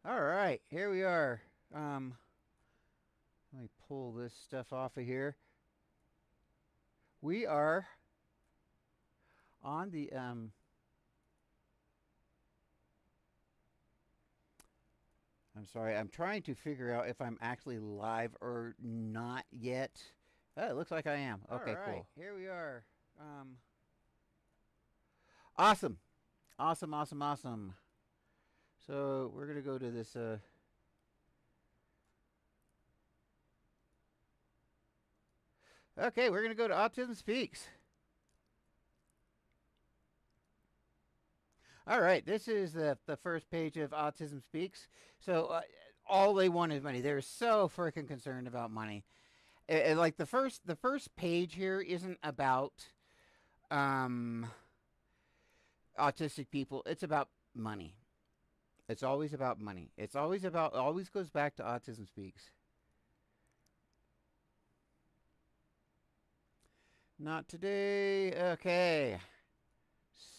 All right, here we are. Let me pull this stuff off of here. We are on the I'm sorry. I'm trying to figure out if I'm actually live or not yet. Oh, it looks like I am. All Okay, right, cool. here we are. Awesome. Awesome, awesome, awesome. So, we're going to go to this Okay, we're going to go to Autism Speaks. All right, this is the first page of Autism Speaks. So all they want is money. They're so freaking concerned about money. Like the first page here isn't about um, autistic people. It's about money. It's always about money. It's always about. Always goes back to Autism Speaks. Not today. Okay.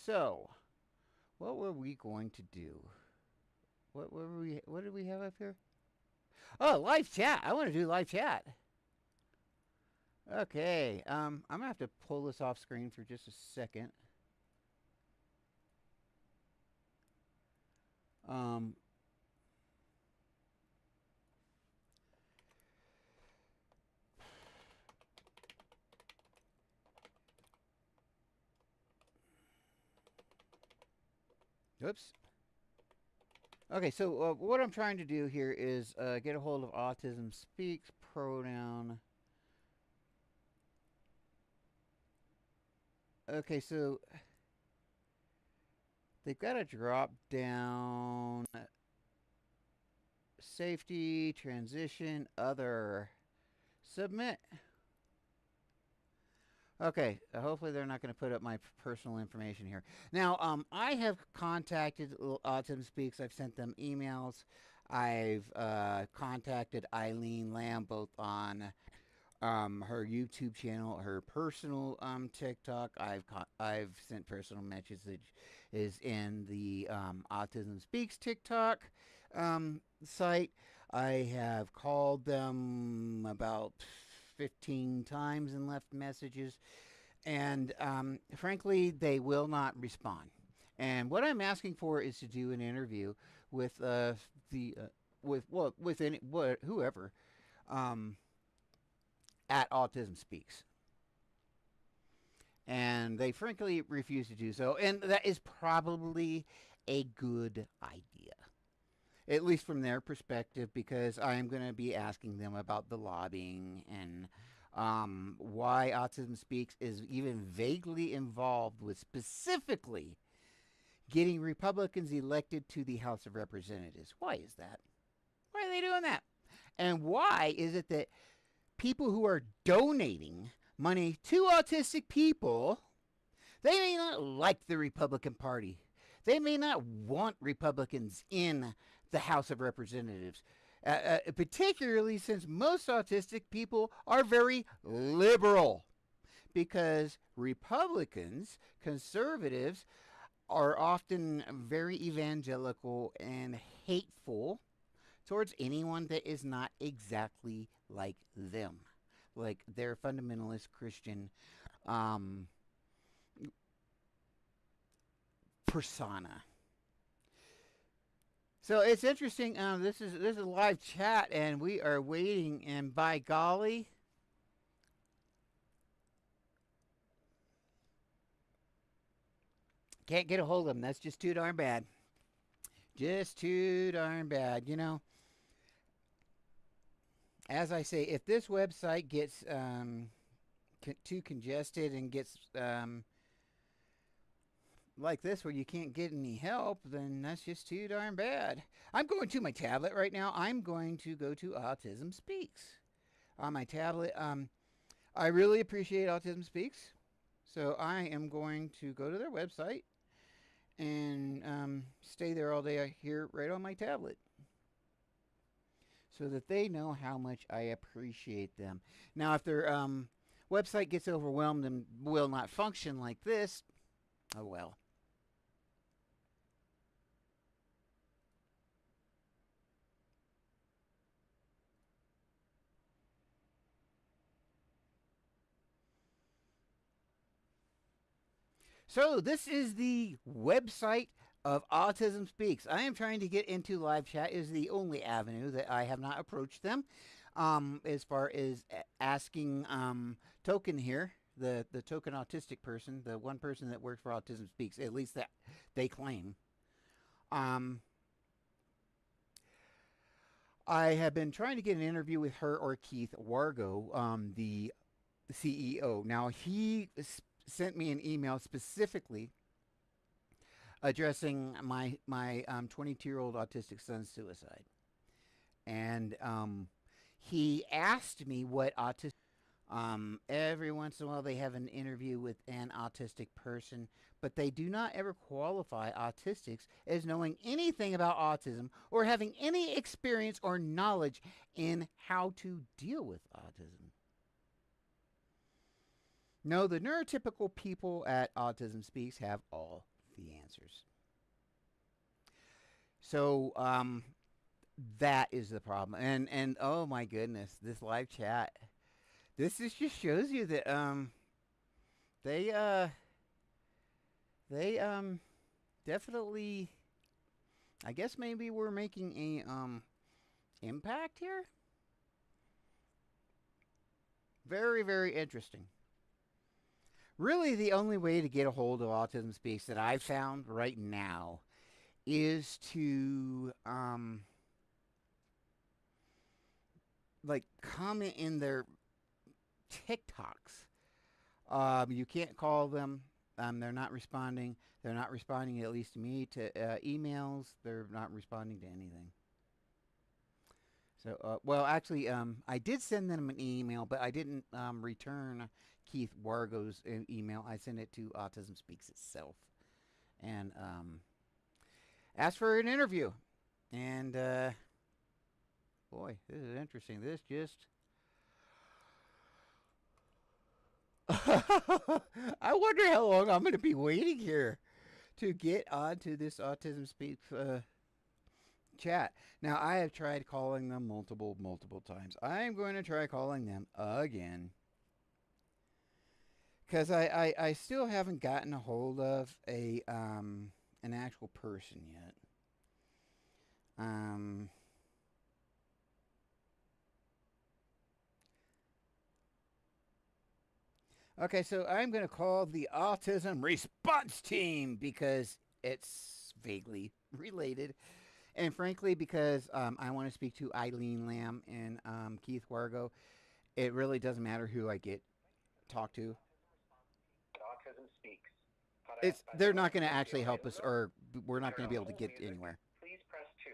So, what were we going to do? What were we? What did we have up here? Oh, live chat. I want to do live chat. Okay. I'm gonna have to pull this off screen for just a second. Um. Oops. Okay, so what I'm trying to do here is get a hold of Autism Speaks pronoun. Okay, so they've got a drop down safety, transition, other, submit. Okay, hopefully they're not going to put up my personal information here. Now, I have contacted Autism Speaks. I've sent them emails. I've contacted Eileen Lamb both on her YouTube channel, her personal TikTok. I've sent personal messages is in the Autism Speaks TikTok site. I have called them about 15 times and left messages, and frankly, they will not respond. And what I'm asking for is to do an interview with the with any whoever um, at Autism Speaks. And they frankly refuse to do so. And that is probably a good idea, at least from their perspective, because I am going to be asking them about the lobbying and why Autism Speaks is even vaguely involved with specifically getting Republicans elected to the House of Representatives. Why is that? Why are they doing that? And why is it that people who are donating money to autistic people, they may not like the Republican Party. They may not want Republicans in the House of Representatives, particularly since most autistic people are very liberal. Because Republicans, conservatives, are often very evangelical and hateful towards anyone that is not exactly like them, like their fundamentalist Christian um, persona. So it's interesting. This is a live chat, and we are waiting. And by golly, can't get a hold of them. That's just too darn bad. Just too darn bad. As I say, if this website gets too congested and gets like this where you can't get any help, then that's just too darn bad. I'm going to my tablet right now. I'm going to go to Autism Speaks on my tablet. I really appreciate Autism Speaks, so I am going to go to their website and stay there all day here right on my tablet, so that they know how much I appreciate them. Now, if their website gets overwhelmed and will not function like this, oh well. So this is the website of Autism Speaks. I am trying to get into live chat. Is the only avenue that I have not approached them. As far as asking Token here, the token autistic person, the one person that works for Autism Speaks, at least that they claim. Um, I have been trying to get an interview with her or Keith Wargo, the CEO. Now he sent me an email specifically addressing my 22-year-old autistic son's suicide, and he asked me what autism. Every once in a while, they have an interview with an autistic person, but they do not ever qualify autistics as knowing anything about autism or having any experience or knowledge in how to deal with autism. No, the neurotypical people at Autism Speaks have all the answers. So, that is the problem. And oh my goodness, this live chat. This just shows you that they they definitely, I guess maybe we're making a impact here. Very, very interesting. Really, the only way to get a hold of Autism Speaks that I've found right now is to like comment in their TikToks. You can't call them. They're not responding. They're not responding, at least to me, to emails. They're not responding to anything. So, well, actually, I did send them an email, but I didn't return Keith Wargo's email. I sent it to Autism Speaks itself, and asked for an interview. And boy, this is interesting. This just I wonder how long I'm going to be waiting here to get onto this Autism Speaks chat. Now, I have tried calling them multiple times. I am going to try calling them again because I still haven't gotten a hold of a an actual person yet. Um, okay, so I'm going to call the Autism Response Team because it's vaguely related. And frankly, because I want to speak to Eileen Lamb and Keith Wargo, it really doesn't matter who I get talk to. Autism Speaks. They're not going to actually help us, or we're not going to be able to get anywhere. Please press 2.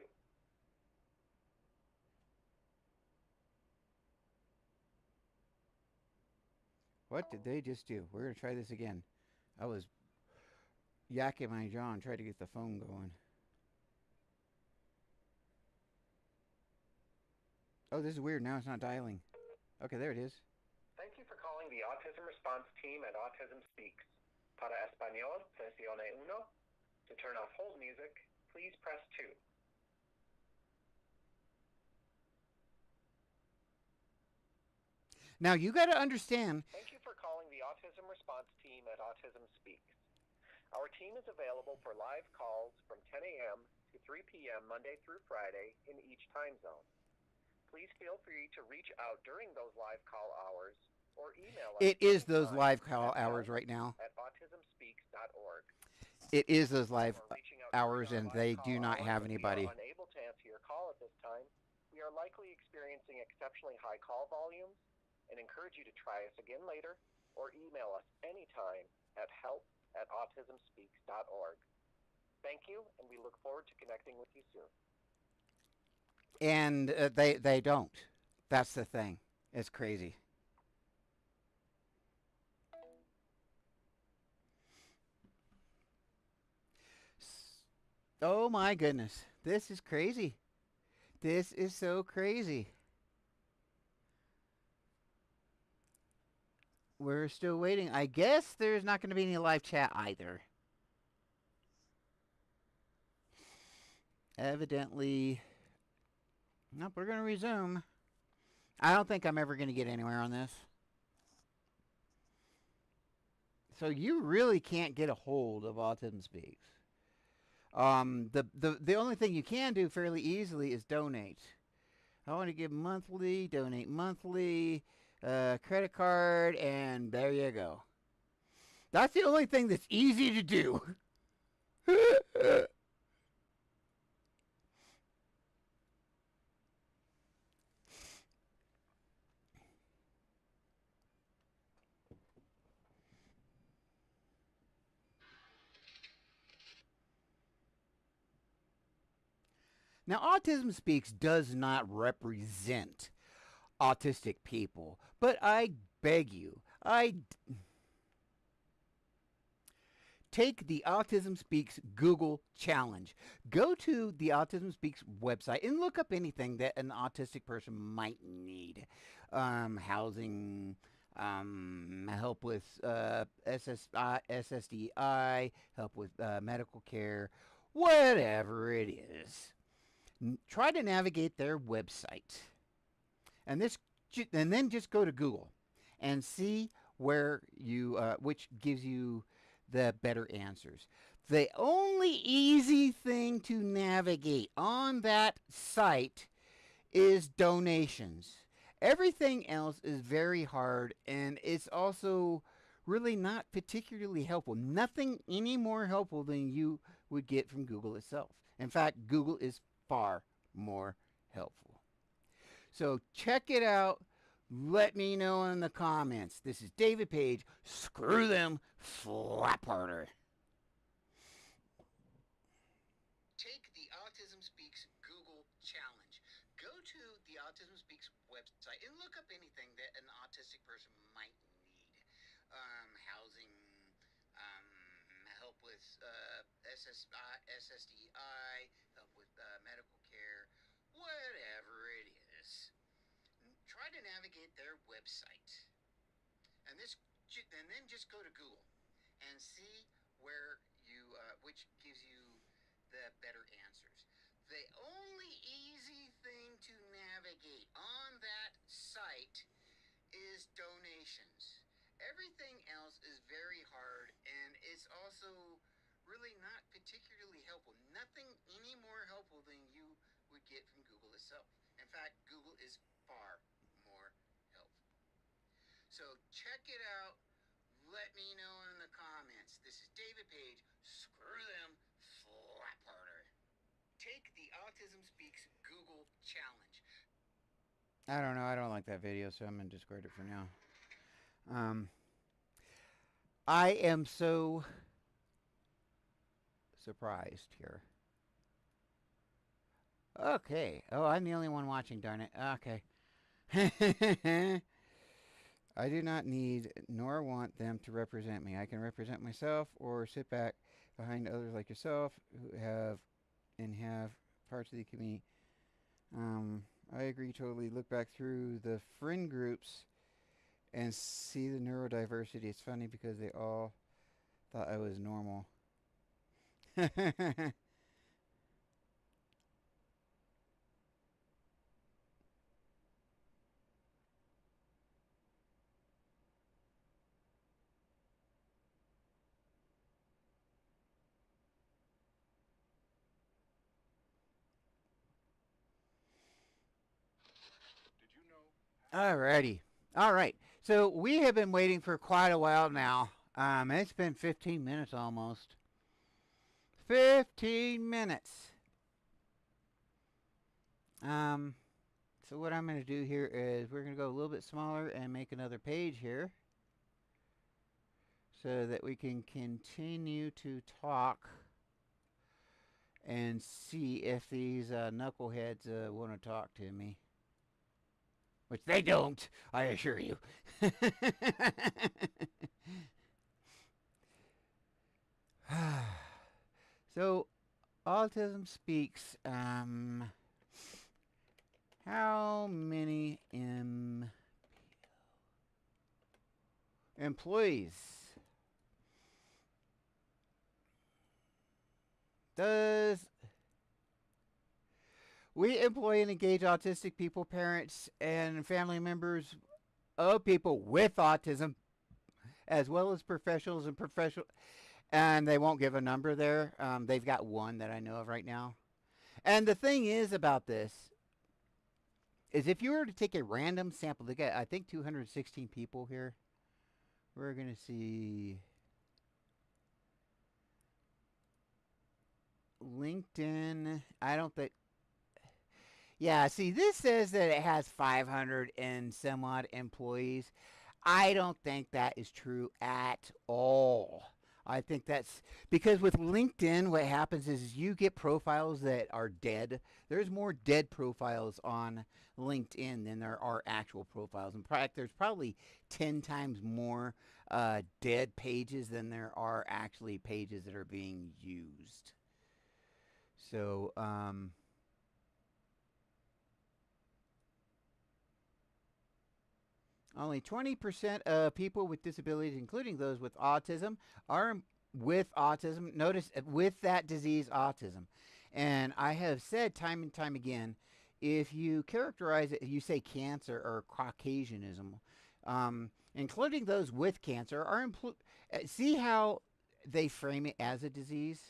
What did they just do? We're going to try this again. I was yakking my jaw and tried to get the phone going. Oh, this is weird. Now it's not dialing. Okay, there it is. Thank you for calling the Autism Response Team at Autism Speaks. Para Español, presione uno. To turn off hold music, please press 2. Now, you got to understand. Thank you for calling the Autism Response Team at Autism Speaks. Our team is available for live calls from 10 a.m. to 3 p.m. Monday through Friday in each time zone. Please feel free to reach out during those live call hours or email us. It is those live call hours right now. At autismspeaks.org. It is those live hours, and they do not have anybody. If we are unable to answer your call at this time, we are likely experiencing exceptionally high call volumes and encourage you to try us again later or email us anytime at help@autismspeaks.org. Thank you, and we look forward to connecting with you soon. And they don't. That's the thing. It's crazy. Oh my goodness. This is crazy. This is so crazy. We're still waiting. I guess there's not going to be any live chat either. Evidently. Nope, we're going to resume. I don't think I'm ever going to get anywhere on this. So you really can't get a hold of Autism Speaks. The only thing you can do fairly easily is donate. I want to give monthly, donate monthly, credit card, and there you go. That's the only thing that's easy to do. Now, Autism Speaks does not represent autistic people, but I beg you, take the Autism Speaks Google challenge. Go to the Autism Speaks website and look up anything that an autistic person might need. Housing, help with SSDI, help with medical care, whatever it is. Try to navigate their website. And this and then just go to Google and see where you which gives you the better answers. The only easy thing to navigate on that site is donations. Everything else is very hard, and it's also really not particularly helpful. Nothing any more helpful than you would get from Google itself. In fact, Google is far more helpful. So check it out. Let me know in the comments. This is David Page. Screw them, flap harder. Take the Autism Speaks Google challenge. Go to the Autism Speaks website and look up anything that an autistic person might need. Housing, help with SSDI, help with medical care, whatever it is. Try to navigate their website, and then just go to Google and see where you which gives you the better answers. The only easy thing to navigate on that site is donations. Everything else is very hard, and it's also really not particularly helpful. Nothing any more helpful than you would get from Google itself. In fact, Google is far more helpful. So check it out. Let me know in the comments. This is David Page. Screw them, flap harder. Take the Autism Speaks Google challenge. I don't know. I don't like that video, so I'm going to discard it for now. Um, I am so surprised here. Okay. Oh, I'm the only one watching, darn it. Okay. I do not need nor want them to represent me. I can represent myself or sit back behind others like yourself who have parts of the community. I agree totally. Look back through the friend groups and see the neurodiversity. It's funny because they all thought I was normal. Alrighty. All right. So we have been waiting for quite a while now. It's been 15 minutes almost. 15 minutes. Um, so what I'm going to do here is we're going to go a little bit smaller and make another page here so that we can continue to talk and see if these knuckleheads want to talk to me. Which they don't, I assure you. So, Autism Speaks. How many employees does we employ and engage autistic people, parents, and family members of people with autism as well as professionals and professional. And they won't give a number there. They've got one that I know of right now. And the thing is about this is if you were to take a random sample, they got I think 216 people here. We're gonna see LinkedIn. I don't think. Yeah, see, this says that it has 500 and some odd employees. I don't think that is true at all. I think that's because with LinkedIn, what happens is you get profiles that are dead. There's more dead profiles on LinkedIn than there are actual profiles. In fact, there's probably 10 times more dead pages than there are actually pages that are being used. So, only 20% of people with disabilities, including those with autism, are with autism. Notice with that disease, autism. And I have said time and time again, if you characterize it, you say cancer or Caucasianism, including those with cancer, see how they frame it as a disease?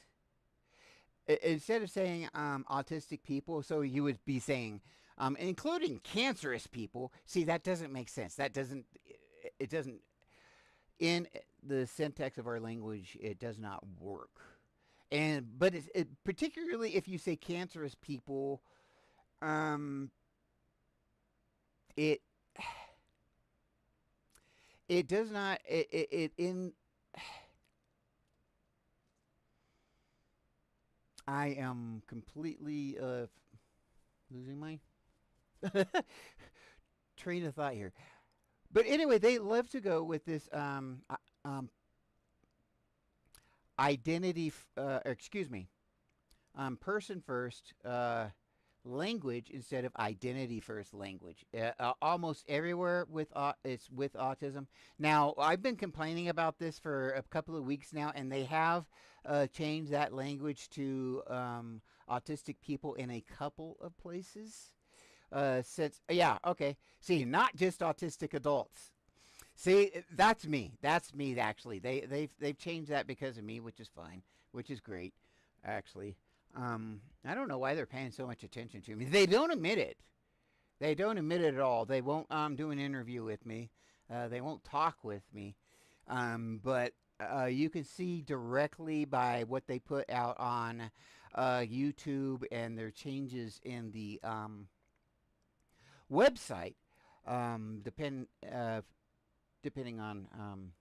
Instead of saying autistic people, so you would be saying including cancerous people. See, that doesn't make sense. That doesn't. It doesn't. In the syntax of our language, it does not work. And but particularly if you say cancerous people, um, it it does not. It in. I am completely losing my train of thought here. But anyway, they love to go with this identity, excuse me, person first language instead of identity first language. Almost everywhere with it's with autism. Now, I've been complaining about this for a couple of weeks now, and they have changed that language to autistic people in a couple of places. Since yeah, okay. See, not just autistic adults. See, that's me. That's me. Actually, they've changed that because of me, which is fine, which is great, actually. I don't know why they're paying so much attention to me. They don't admit it. They don't admit it at all. They won't do an interview with me. They won't talk with me. But you can see directly by what they put out on YouTube and their changes in the website, depend depending on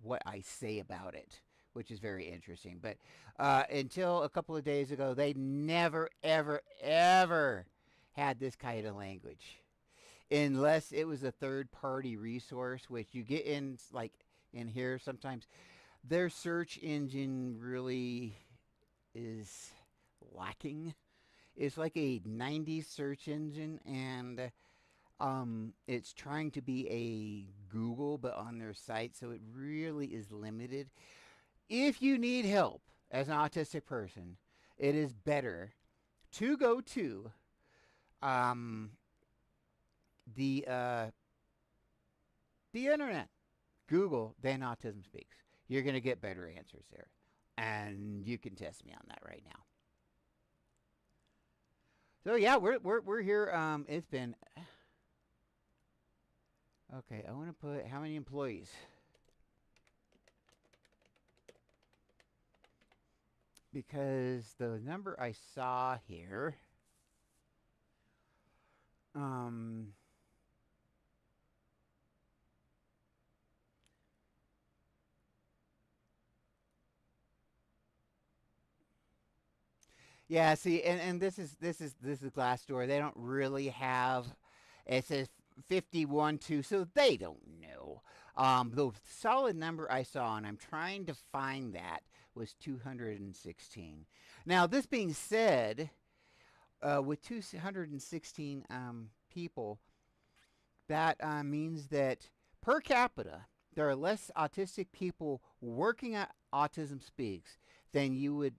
what I say about it, which is very interesting. But until a couple of days ago, they never, ever, ever had this kind of language, unless it was a third-party resource, which you get in like in here sometimes. Their search engine really is lacking. It's like a 90s search engine, and it's trying to be a Google, but on their site, so it really is limited. If you need help as an autistic person, it is better to go to um, the uh, the internet, Google, than Autism Speaks. You're going to get better answers there, and you can test me on that right now. So yeah, we're here. It's been okay. I want to put how many employees because the number I saw here. Um, yeah. See, and this is Glassdoor. They don't really have. It says 51 2, so they don't know. The solid number I saw, and I'm trying to find that, was 216. Now, this being said, with 216 people, that means that per capita, there are less autistic people working at Autism Speaks than you would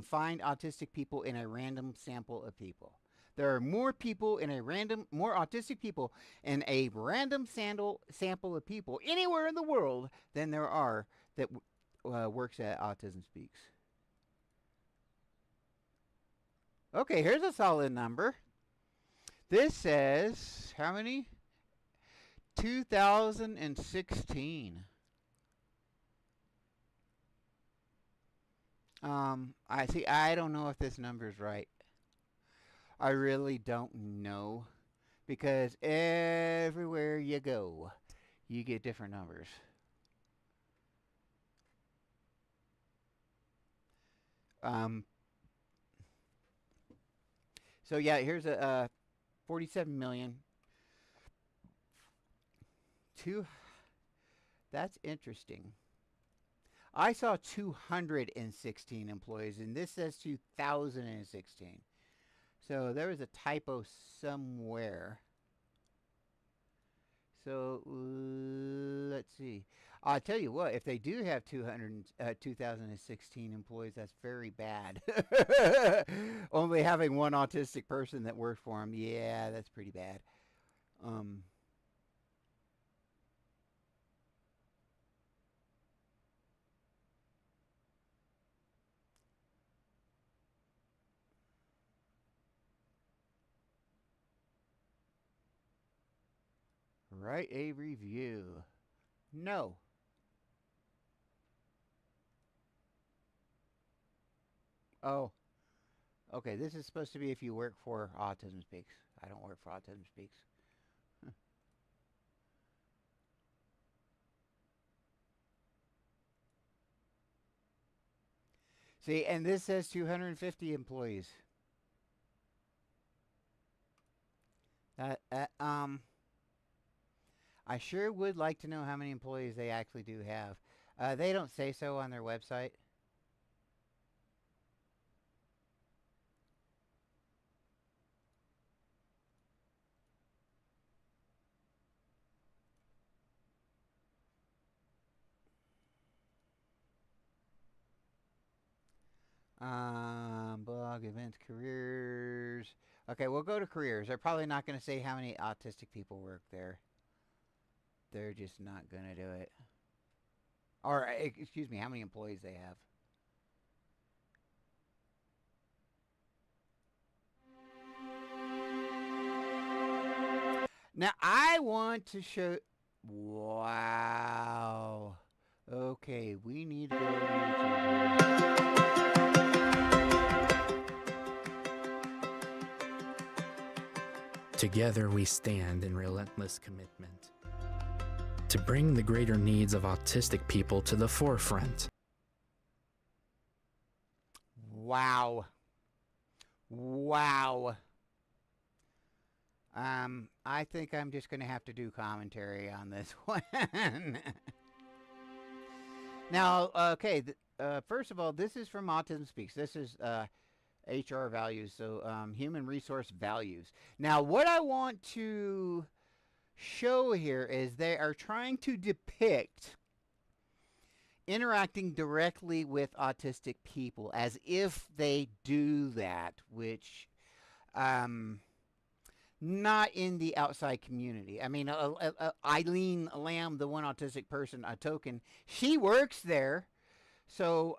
find autistic people in a random sample of people. There are more people in a random, more autistic people in a random sample of people anywhere in the world than there are that works at Autism Speaks. Okay, here's a solid number. This says how many? 2016. I see. I don't know if this number is right. I really don't know because everywhere you go, you get different numbers. Um, so yeah, here's a 47 million. Two. That's interesting. I saw 216 employees, and this says 2016. So there was a typo somewhere. So let's see. I'll tell you what, if they do have 2016 employees, that's very bad. Only having one autistic person that works for them, yeah, that's pretty bad. Um, write a review. No. Oh, okay. This is supposed to be if you work for Autism Speaks. I don't work for Autism Speaks. See, and this says 250 employees. That, I sure would like to know how many employees they actually do have. They don't say so on their website. Blog, events, careers. Okay, we'll go to careers. They're probably not going to say how many autistic people work there. They're just not going to do it. Or, excuse me, how many employees they have. Now, I want to show... Wow. Okay, we need to go to YouTube. Together we stand in relentless commitment to bring the greater needs of autistic people to the forefront. Wow. Wow. I think I'm just going to have to do commentary on this one. Now, okay, first of all, this is from Autism Speaks. This is HR values, so human resource values. Now, what I want to show here is they are trying to depict interacting directly with autistic people as if they do that, which not in the outside community. I mean, Eileen Lamb, the one autistic person, a token, she works there. So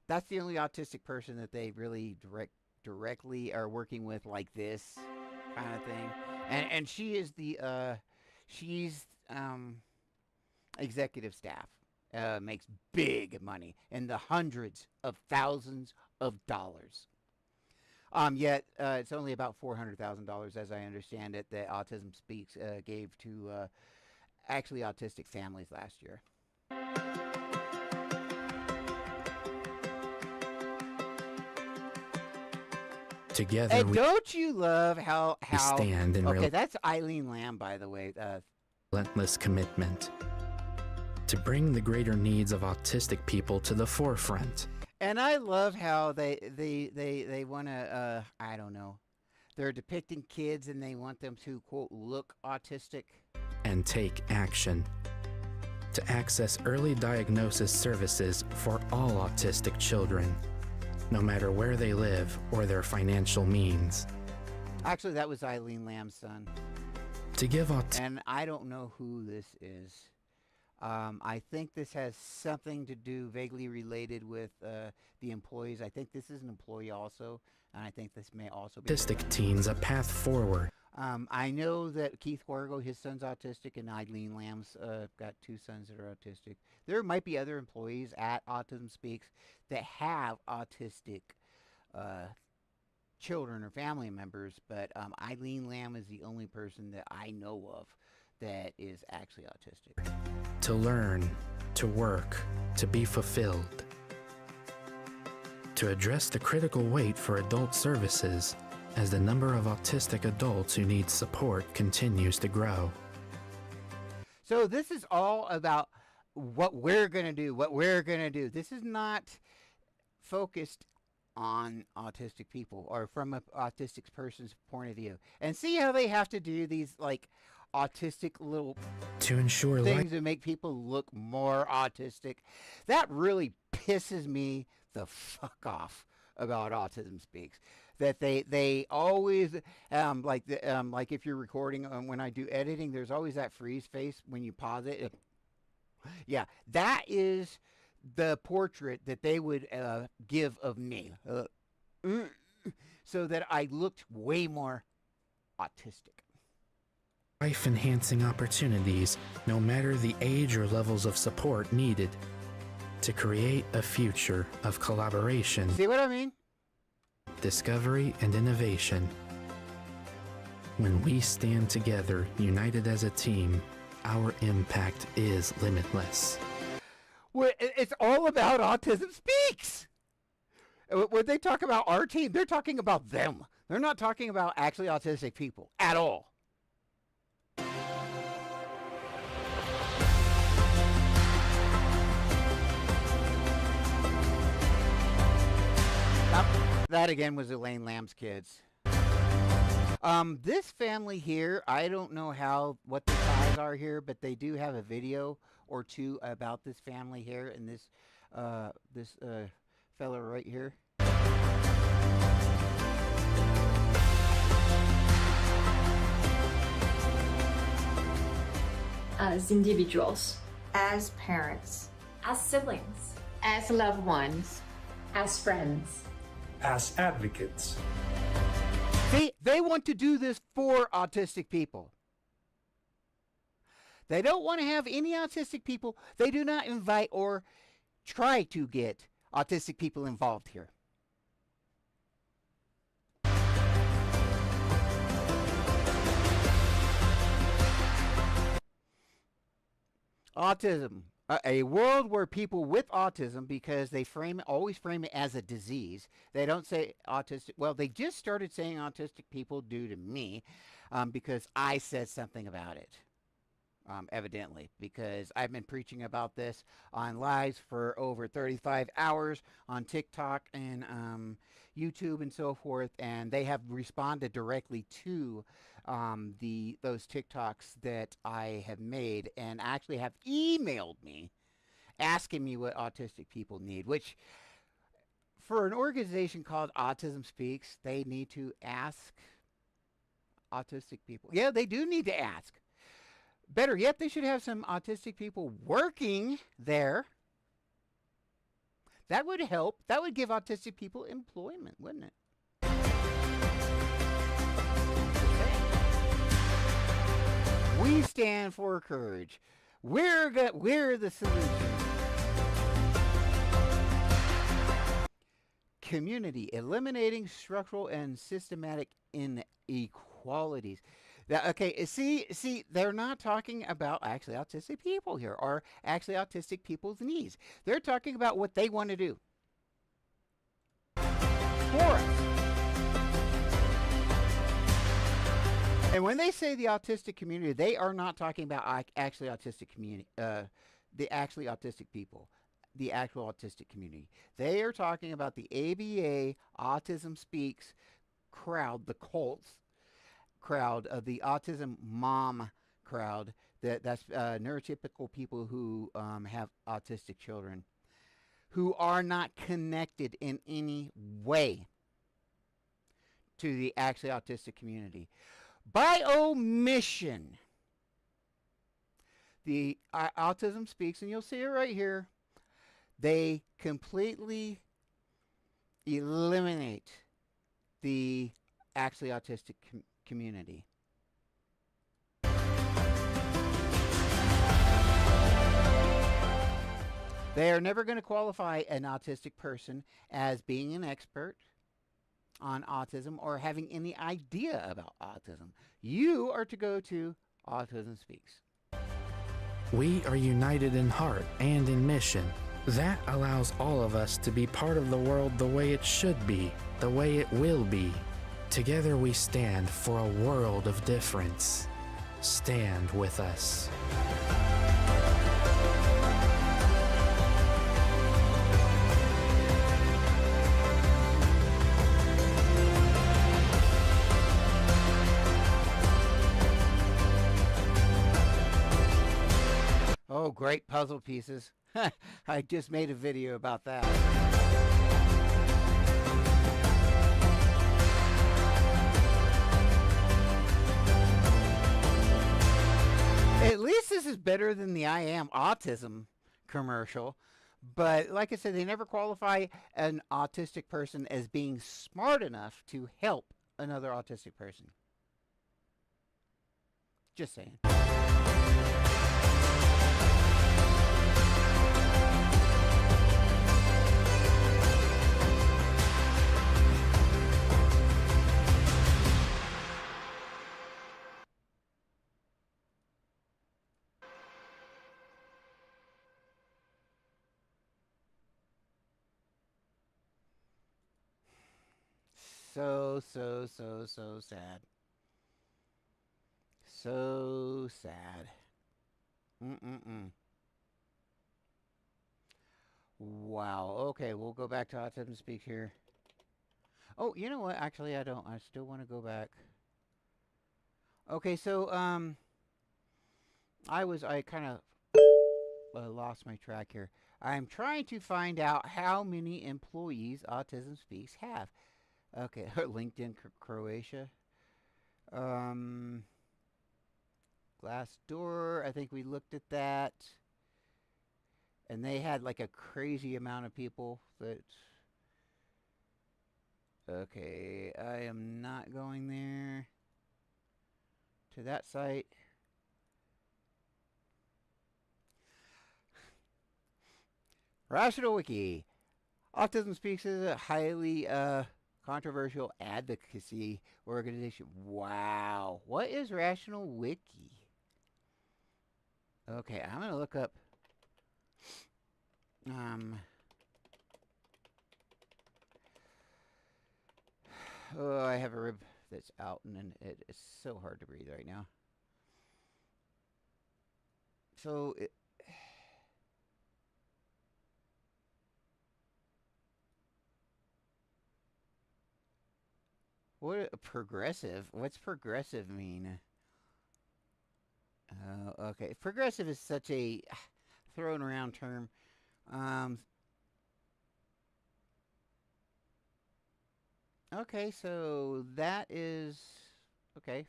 that's the only autistic person that they really directly are working with like this kind of thing. And she is the she's executive staff. Makes big money in the hundreds of thousands of dollars. Yet it's only about $400,000, as I understand it, that Autism Speaks gave to actually autistic families last year. Together and don't you love how we stand in okay, that's Eileen Lamb, by the way. Relentless commitment to bring the greater needs of autistic people to the forefront. And I love how they want to, I don't know, they're depicting kids and they want them to, quote, look autistic. And take action to access early diagnosis services for all autistic children, no matter where they live or their financial means. Actually, that was Eileen Lamb's son. To give And I don't know who this is. I think this has something to do vaguely related with the employees. I think this is an employee also, and I think this may also be autistic teens a path forward. I know that Keith Wargo, his son's autistic, and Eileen Lamb's got two sons that are autistic. There might be other employees at Autism Speaks that have autistic uh, children or family members, but Eileen Lamb is the only person that I know of that is actually autistic. To learn, to work, to be fulfilled. To address the critical wait for adult services as the number of autistic adults who need support continues to grow. So this is all about what we're going to do. This is not focused on autistic people or from an autistic person's point of view. And see how they have to do these like autistic little to ensure things that make people look more autistic. That really pisses me the fuck off about Autism Speaks. That they always like if you're recording when I do editing, there's always that freeze face when you pause it. Yeah, that is the portrait that they would give of me, so that I looked way more autistic. Life-enhancing opportunities, no matter the age or levels of support needed, to create a future of collaboration. See what I mean? Discovery and innovation. When we stand together, united as a team, our impact is limitless. Well, it's all about Autism Speaks. When they talk about our team, they're talking about them. They're not talking about actually autistic people at all. That again was Elaine Lamb's kids. This family here, I don't know what the size are here, but they do have a video or two about this family here and this fella right here. As individuals, as parents, as siblings, as loved ones, as friends, as advocates. They want to do this for autistic people. They don't want to have any autistic people. They do not invite or try to get autistic people involved here. Autism. A world where people with autism, because they always frame it as a disease. They don't say autistic. Well, they just started saying autistic people due to me, because I said something about it. Evidently, because I've been preaching about this on lives for over 35 hours on TikTok and YouTube and so forth, and they have responded directly to those TikToks that I have made, and actually have emailed me asking me what autistic people need, which for an organization called Autism Speaks, they need to ask autistic people. Yeah, they do need to ask. Better yet, they should have some autistic people working there. That would help. That would give autistic people employment, wouldn't it? We stand for courage. We're the solution. Community, eliminating structural and systematic inequalities. Okay, see, they're not talking about actually autistic people here, or actually autistic people's needs. They're talking about what they want to do for us. And when they say the autistic community, they are not talking about actually autistic community, the actually autistic people, the actual autistic community. They are talking about the ABA Autism Speaks crowd, the cults crowd, of the autism mom crowd, that's neurotypical people who have autistic children who are not connected in any way to the actually autistic community. By omission, the Autism Speaks, and you'll see it right here, they completely eliminate the actually autistic community. They are never going to qualify an autistic person as being an expert on autism or having any idea about autism. You are to go to Autism Speaks. We are united in heart and in mission. That allows all of us to be part of the world the way it should be, the way it will be. Together we stand for a world of difference. Stand with us. Oh, great puzzle pieces. I just made a video about that. At least this is better than the I Am Autism commercial. But like I said, they never qualify an autistic person as being smart enough to help another autistic person. Just saying. So sad. So sad. Wow. Okay, we'll go back to Autism Speaks here. Oh, you know what? Actually, I don't. I still want to go back. Okay, so I kind of lost my track here. I'm trying to find out how many employees Autism Speaks have. Okay, LinkedIn Croatia. Glassdoor, I think we looked at that. And they had like a crazy amount of people that... Okay, I am not going there. To that site. Rational Wiki. Autism Speaks is a highly controversial advocacy organization. Wow. What is Rational Wiki? Okay, I'm going to look up oh, I have a rib that's out and it's so hard to breathe right now. So what progressive? What's progressive mean? Okay, progressive is such a thrown around term. Okay, so that is okay.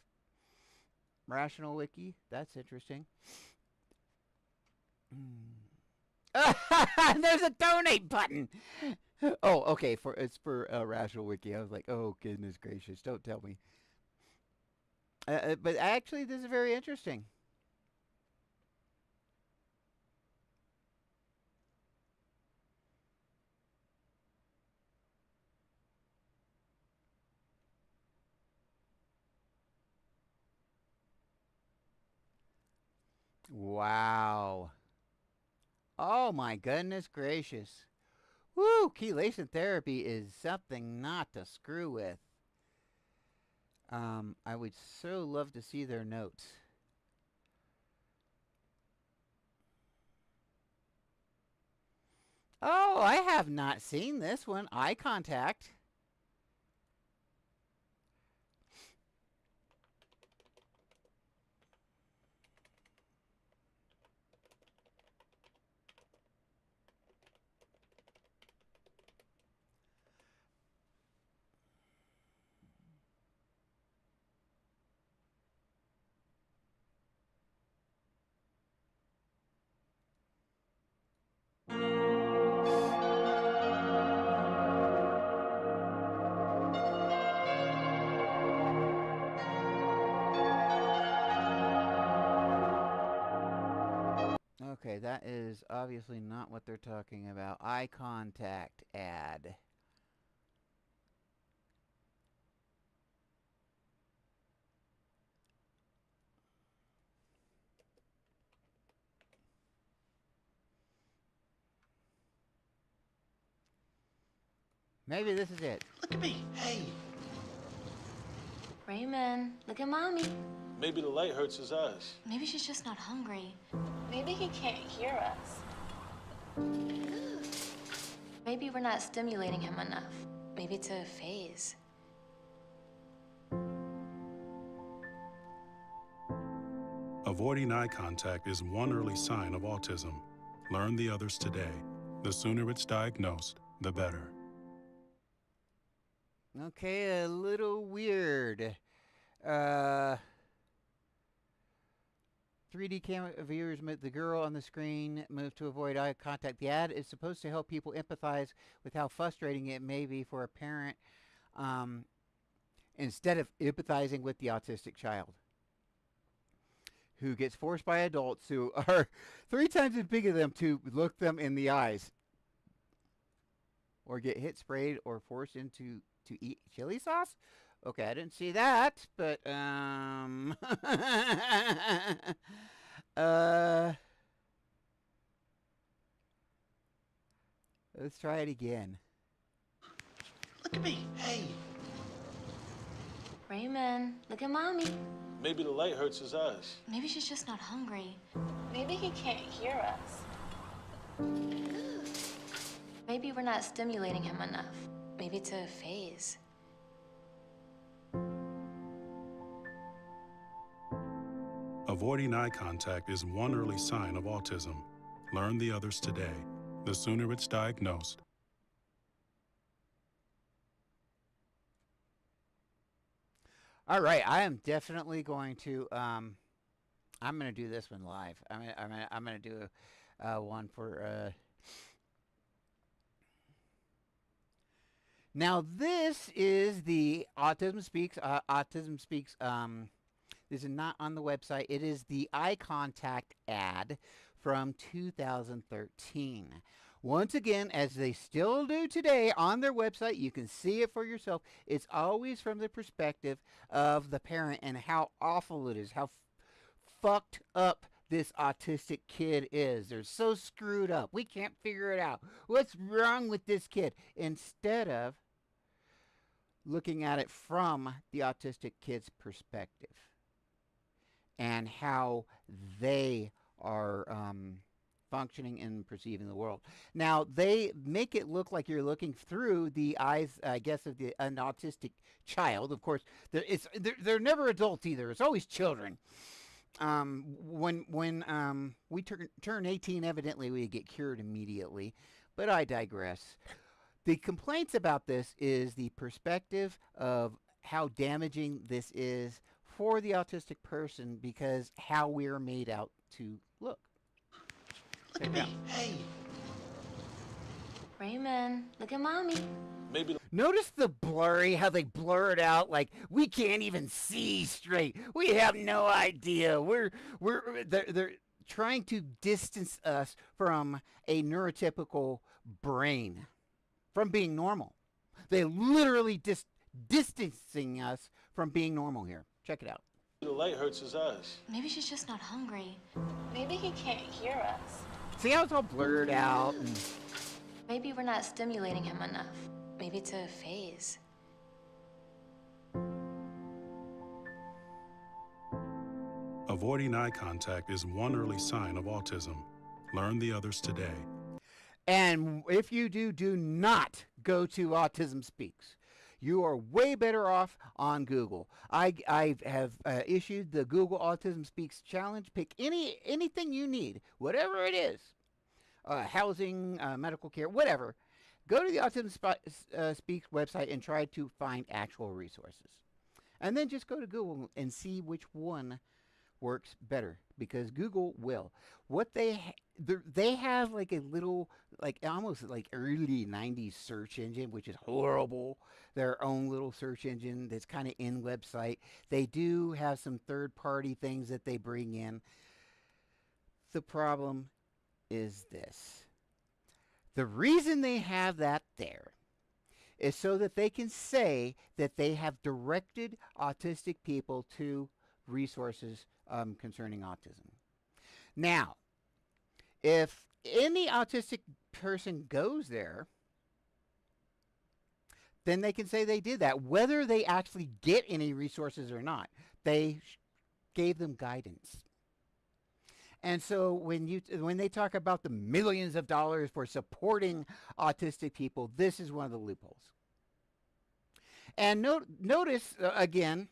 Rational Wiki. That's interesting. There's a donate button. Oh, okay. It's for Rational Wiki. I was like, oh goodness gracious! Don't tell me. But actually, this is very interesting. Wow. Oh my goodness gracious. Woo! Chelation therapy is something not to screw with. I would so love to see their notes. Oh, I have not seen this one. Eye contact. that is obviously not what they're talking about. Eye contact ad. Maybe this is it. Look at me. Hey. Raymond, look at Mommy. Maybe the light hurts his eyes. Maybe she's just not hungry. Maybe he can't hear us. Maybe we're not stimulating him enough. Maybe it's a phase. Avoiding eye contact is one early sign of autism. Learn the others today. The sooner it's diagnosed, the better. Okay, a little weird. 3D camera viewers the girl on the screen move to avoid eye contact. The ad is supposed to help people empathize with how frustrating it may be for a parent instead of empathizing with the autistic child who gets forced by adults who are 3 times as big as them to look them in the eyes or get hit, sprayed, or forced into to eat chili sauce. Okay, I didn't see that, but let's try it again. Look at me. Hey. Raymond, look at Mommy. Maybe the light hurts his eyes. Maybe she's just not hungry. Maybe he can't hear us. Maybe we're not stimulating him enough. Maybe it's a phase. Avoiding eye contact is one early sign of autism. Learn the others today. The sooner it's diagnosed. All right, I am definitely going to I'm going to do this one live. I'm going to do one for Now this is the Autism Speaks. Autism Speaks. This is not on the website. It is the eye contact ad from 2013. Once again, as they still do today on their website, you can see it for yourself. It's always from the perspective of the parent and how awful it is, how fucked up this autistic kid is. They're so screwed up. We can't figure it out. What's wrong with this kid? Instead of looking at it from the autistic kid's perspective and how they are functioning and perceiving the world. Now, they make it look like you're looking through the eyes, I guess, of an autistic child. Of course, they're never adults either. It's always children. When we turn 18, evidently we get cured immediately. But I digress. The complaints about this is the perspective of how damaging this is for the autistic person because how we're made out to look. Look at me. Hey. Raymond, look at Mommy. Maybe. Notice the blurry, how they blur it out like we can't even see straight. We have no idea. They're trying to distance us from a neurotypical brain, from being normal. They literally distancing us from being normal here. Check it out. The light hurts his eyes. Maybe she's just not hungry. Maybe he can't hear us. See how it's all blurred out? Maybe we're not stimulating him enough. Maybe it's a phase. Avoiding eye contact is one early sign of autism. Learn the others today. And if you do not go to Autism Speaks. You are way better off on Google. I have issued the Google Autism Speaks Challenge. Pick anything you need, whatever it is, housing, medical care, whatever. Go to the Autism Speaks website and try to find actual resources. And then just go to Google and see which one works better, because Google will. What they have like a little, like almost like early 90s search engine, which is horrible. Their own little search engine that's kind of in website. They do have some third-party things that they bring in. The problem is this. The reason they have that there is so that they can say that they have directed autistic people to resources concerning autism. Now, if any autistic person goes there, then they can say they did that, whether they actually get any resources or not. They gave them guidance. And so when they talk about the millions of dollars for supporting autistic people, this is one of the loopholes. And notice, again,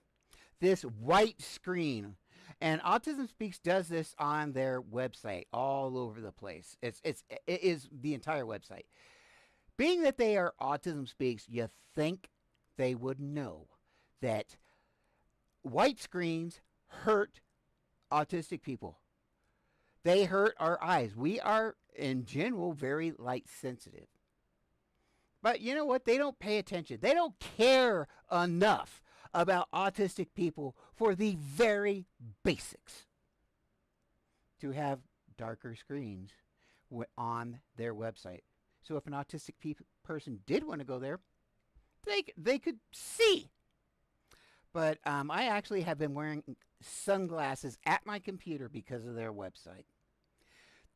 this white screen. And Autism Speaks does this on their website all over the place. It is the entire website. Being that they are Autism Speaks, you think they would know that white screens hurt autistic people. They hurt our eyes. We are, in general, very light sensitive. But you know what? They don't pay attention. They don't care enough about autistic people for the very basics to have darker screens on their website. So if an autistic person did want to go there, they could see. But I actually have been wearing sunglasses at my computer because of their website.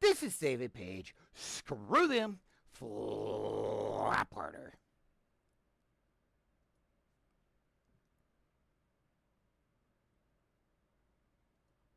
This is David Page. Screw them. Flap harder.